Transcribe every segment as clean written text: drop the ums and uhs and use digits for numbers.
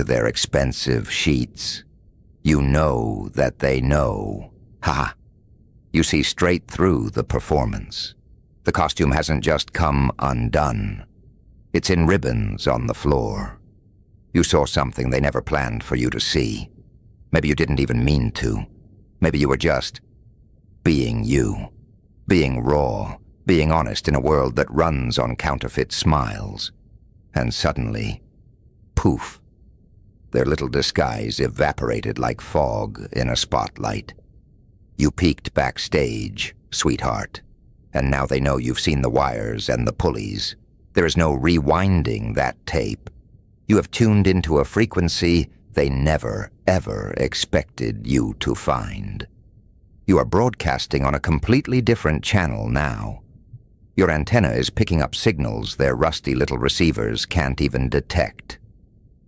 their expensive sheets. You know that they know. Ha! You see straight through the performance. The costume hasn't just come undone. It's in ribbons on the floor. You saw something they never planned for you to see. Maybe you didn't even mean to. Maybe you were just being you. Being raw, being honest in a world that runs on counterfeit smiles. And suddenly, poof, their little disguise evaporated like fog in a spotlight. You peeked backstage, sweetheart, and now they know you've seen the wires and the pulleys. There is no rewinding that tape. You have tuned into a frequency they never, ever expected you to find. You are broadcasting on a completely different channel now. Your antenna is picking up signals their rusty little receivers can't even detect.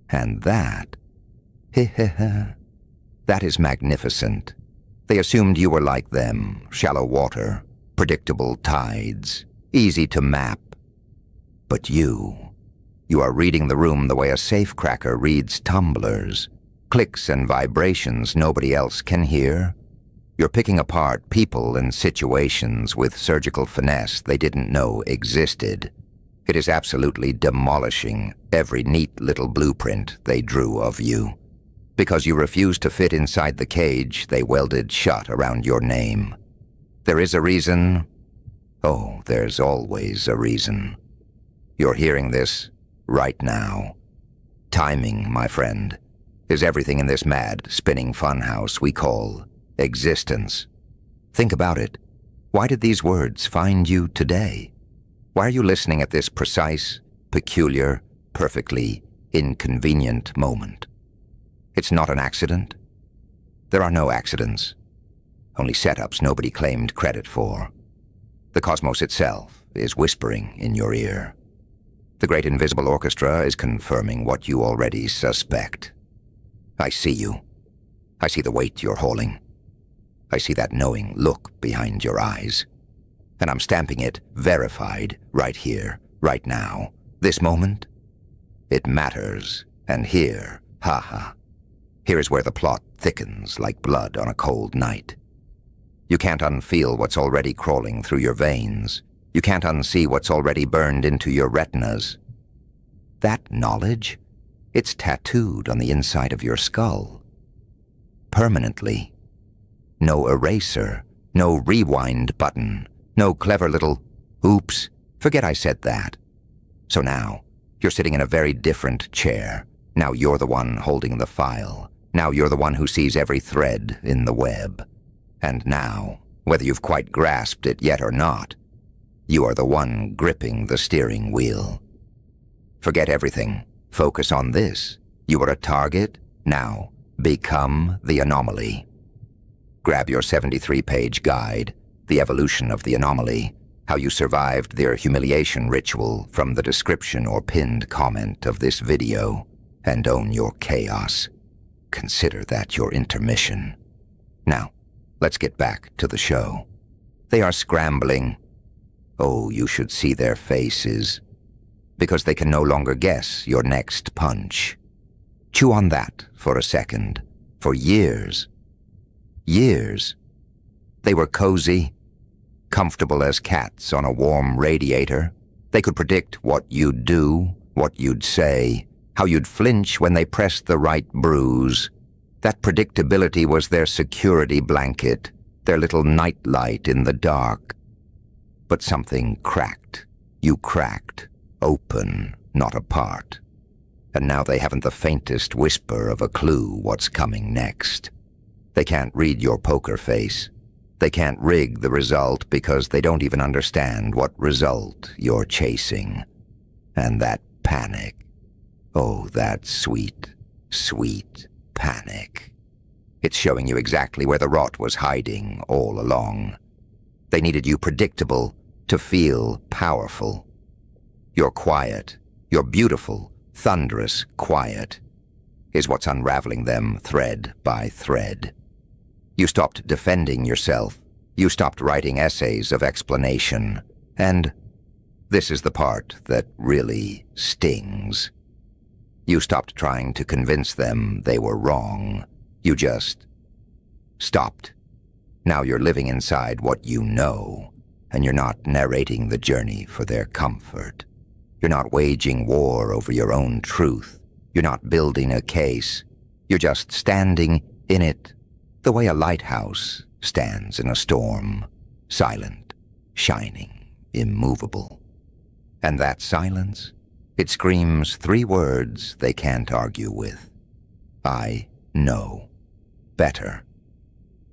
And that, that is magnificent. They assumed you were like them, shallow water, predictable tides, easy to map. But you are reading the room the way a safecracker reads tumblers, clicks and vibrations nobody else can hear. You're picking apart people and situations with surgical finesse they didn't know existed. It is absolutely demolishing every neat little blueprint they drew of you. Because you refuse to fit inside the cage they welded shut around your name. There is a reason. Oh, there's always a reason. You're hearing this right now. Timing, my friend, is everything in this mad, spinning funhouse we call existence. Think about it. Why did these words find you today? Why are you listening at this precise, peculiar, perfectly inconvenient moment? It's not an accident. There are no accidents. Only setups nobody claimed credit for. The cosmos itself is whispering in your ear. The great invisible orchestra is confirming what you already suspect. I see you. I see the weight you're hauling. I see that knowing look behind your eyes. And I'm stamping it verified right here, right now. This moment, it matters. And here, here is where the plot thickens like blood on a cold night. You can't unfeel what's already crawling through your veins. You can't unsee what's already burned into your retinas. That knowledge, it's tattooed on the inside of your skull. Permanently. No eraser, no rewind button, no clever little, oops, forget I said that. So now, you're sitting in a very different chair. Now you're the one holding the file. Now you're the one who sees every thread in the web. And now, whether you've quite grasped it yet or not, you are the one gripping the steering wheel. Forget everything. Focus on this. You are a target. Now, become the anomaly. Grab your 73-page guide, The Evolution of the Anomaly, how you survived their humiliation ritual from the description or pinned comment of this video, and own your chaos. Consider that your intermission. Now, let's get back to the show. They are scrambling. Oh, you should see their faces. Because they can no longer guess your next punch. Chew on that for a second. For years. Years. They were cozy, comfortable as cats on a warm radiator. They could predict what you'd do, what you'd say, how you'd flinch when they pressed the right bruise. That predictability was their security blanket, their little nightlight in the dark. But something cracked. You cracked. Open, not apart. And now they haven't the faintest whisper of a clue what's coming next. They can't read your poker face. They can't rig the result because they don't even understand what result you're chasing. And that panic. Oh, that sweet, sweet panic. It's showing you exactly where the rot was hiding all along. They needed you predictable to feel powerful. Your quiet, your beautiful, thunderous quiet, is what's unraveling them thread by thread. You stopped defending yourself. You stopped writing essays of explanation. And this is the part that really stings. You stopped trying to convince them they were wrong. You just stopped. Now you're living inside what you know, and you're not narrating the journey for their comfort. You're not waging war over your own truth. You're not building a case. You're just standing in it, the way a lighthouse stands in a storm, silent, shining, immovable. And that silence, it screams 3 words they can't argue with. I know better.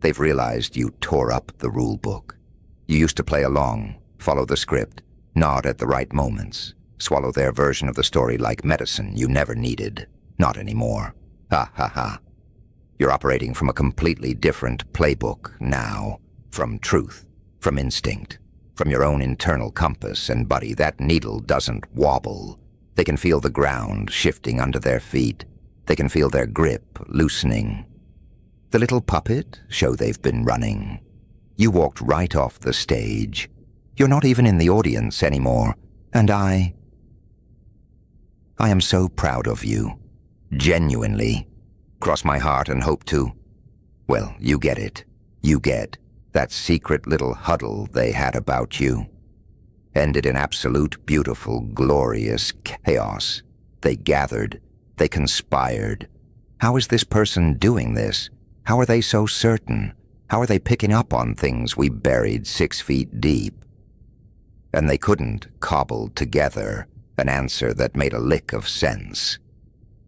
They've realized you tore up the rule book. You used to play along, follow the script, nod at the right moments, swallow their version of the story like medicine you never needed. Not anymore. Ha ha ha. You're operating from a completely different playbook now. From truth, from instinct, from your own internal compass, and buddy, that needle doesn't wobble. They can feel the ground shifting under their feet. They can feel their grip loosening. The little puppet show they've been running. You walked right off the stage. You're not even in the audience anymore, and I am so proud of you. Genuinely. Cross my heart and hope to. Well, you get it. You get that secret little huddle they had about you. Ended in absolute, beautiful, glorious chaos. They gathered. They conspired. How is this person doing this? How are they so certain? How are they picking up on things we buried 6 feet deep? And they couldn't cobble together an answer that made a lick of sense.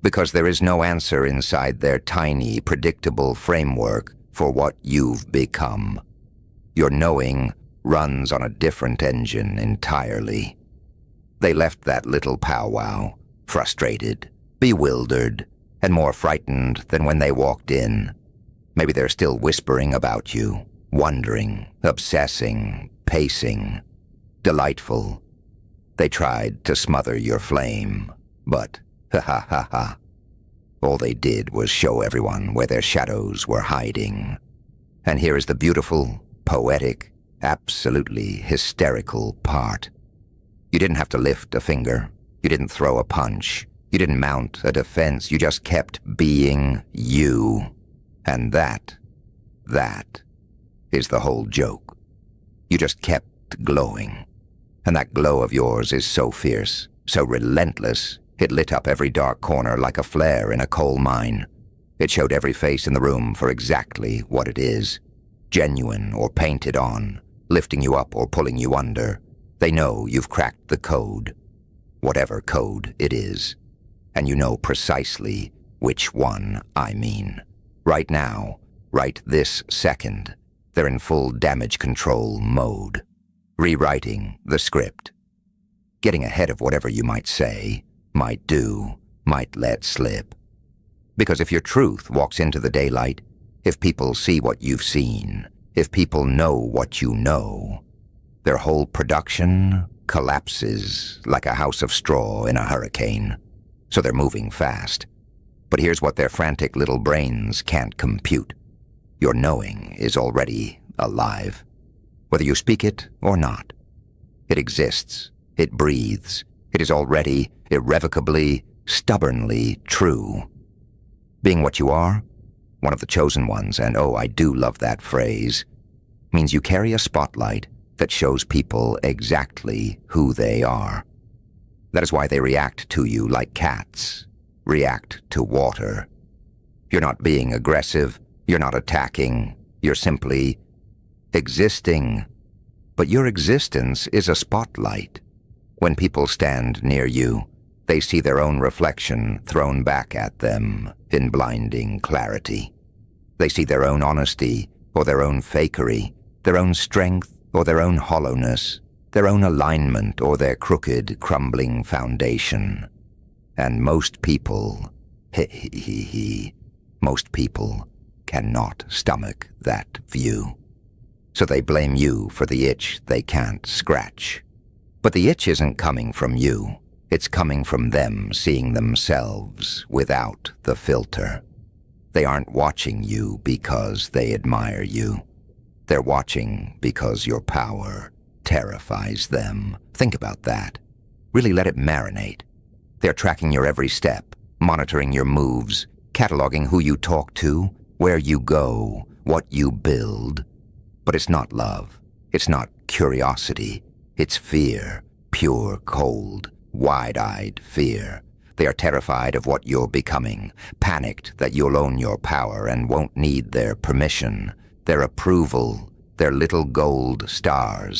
Because there is no answer inside their tiny, predictable framework for what you've become. Your knowing runs on a different engine entirely. They left that little powwow, frustrated, bewildered, and more frightened than when they walked in. Maybe they're still whispering about you, wondering, obsessing, pacing. Delightful. They tried to smother your flame, but ha ha ha ha. All they did was show everyone where their shadows were hiding. And here is the beautiful, poetic, absolutely hysterical part. You didn't have to lift a finger. You didn't throw a punch. You didn't mount a defense. You just kept being you. And that is the whole joke. You just kept glowing. And that glow of yours is so fierce, so relentless, it lit up every dark corner like a flare in a coal mine. It showed every face in the room for exactly what it is. Genuine or painted on, lifting you up or pulling you under. They know you've cracked the code, whatever code it is. And you know precisely which one I mean. Right now, right this second, they're in full damage control mode. Rewriting the script. Getting ahead of whatever you might say, might do, might let slip. Because if your truth walks into the daylight, if people see what you've seen, if people know what you know, their whole production collapses like a house of straw in a hurricane. So they're moving fast. But here's what their frantic little brains can't compute. Your knowing is already alive. Whether you speak it or not. It exists. It breathes. It is already, irrevocably, stubbornly true. Being what you are, one of the chosen ones, and oh, I do love that phrase, means you carry a spotlight that shows people exactly who they are. That is why they react to you like cats react to water. You're not being aggressive. You're not attacking. You're simply existing. But your existence is a spotlight. When people stand near you, they see their own reflection thrown back at them in blinding clarity. They see their own honesty or their own fakery, their own strength or their own hollowness, their own alignment or their crooked, crumbling foundation. And most people, most people cannot stomach that view. So they blame you for the itch they can't scratch. But the itch isn't coming from you. It's coming from them seeing themselves without the filter. They aren't watching you because they admire you. They're watching because your power terrifies them. Think about that. Really let it marinate. They're tracking your every step, monitoring your moves, cataloging who you talk to, where you go, what you build. But it's not love. It's not curiosity. It's fear. Pure, cold, wide-eyed fear. They are terrified of what you're becoming, panicked that you'll own your power and won't need their permission, their approval, their little gold stars.